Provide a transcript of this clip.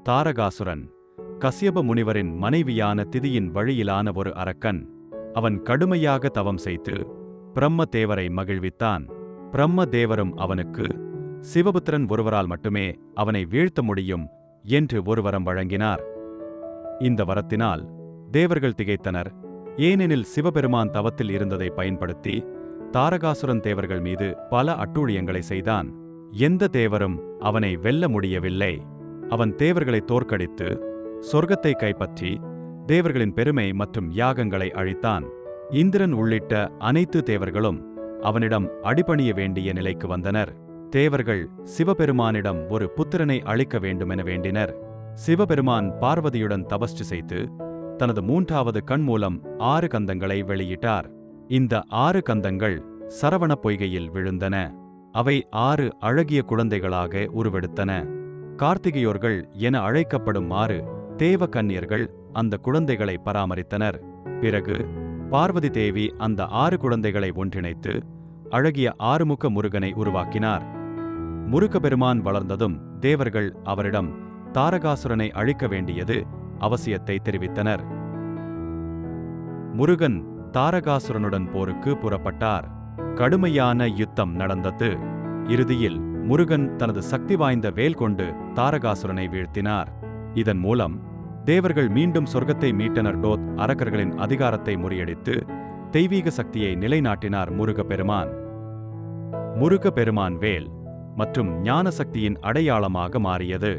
தாரகாசுரன் கஸ்யப முனிவரின் மனைவியான திதியின் வழியிலான ஒரு அரக்கன். அவன் கடுமையாக தவம் செய்து பிரம்ம தேவரை மகிழ்வித்தான். பிரம்ம தேவரும் அவனுக்கு சிவபுத்திரன் ஒருவரால் மட்டுமே அவனை வீழ்த்த முடியும் என்று ஒரு வரம் வழங்கினார். இந்த வரத்தினால் தேவர்கள் திகைத்தனர். ஏனெனில் சிவபெருமான் தவத்தில் இருந்ததை பயன்படுத்தி தாரகாசுரன் தேவர்கள் மீது பல அட்டூழியங்களை செய்தான். எந்த தேவரும் அவனை வெல்ல முடியவில்லை. அவன் தேவர்களை தோற்கடித்து சொர்க்கத்தை கைப்பற்றி தேவர்களின் பெருமை மற்றும் யாகங்களை அழித்தான். இந்திரன் உள்ளிட்ட அனைத்து தேவர்களும் அவனிடம் அடிபணிய வேண்டிய நிலைக்கு வந்தனர். தேவர்கள் சிவபெருமானிடம் ஒரு புத்திரனை அளிக்க வேண்டுமென வேண்டினர். சிவபெருமான் பார்வதியுடன் தபஸ்டு செய்து தனது 3வது கண் மூலம் 6 கந்தங்களை வெளியிட்டார். இந்த 6 கந்தங்கள் சரவண பொய்கையில் விழுந்தன. அவை 6 அழகிய குழந்தைகளாக உருவெடுத்தன. கார்த்திகையோர்கள் என அழைக்கப்படும் 6 தேவ கன்னியர்கள் அந்த குழந்தைகளை பராமரித்தனர். பிறகு பார்வதி தேவி அந்த 6 குழந்தைகளை ஒன்றிணைத்து அழகிய ஆறுமுக முருகனை உருவாக்கினார். முருகப்பெருமான் வளர்ந்ததும் தேவர்கள் அவரிடம் தாரகாசுரனை அழிக்க வேண்டியது அவசியத்தை தெரிவித்தனர். முருகன் தாரகாசுரனுடன் போருக்கு புறப்பட்டார். கடுமையான யுத்தம் நடந்தது. இறுதியில் முருகன் தனது சக்தி வாய்ந்த வேல் கொண்டு தாரகாசுரனை வீழ்த்தினார். இதன் மூலம் தேவர்கள் மீண்டும் சொர்க்கத்தை மீட்டனர். அரக்கர்களின் அதிகாரத்தை முறியடித்து தெய்வீக சக்தியை நிலைநாட்டினார் முருகப்பெருமான். முருகப்பெருமான் வேல் மற்றும் ஞான சக்தியின் அடையாளமாக மாறியது.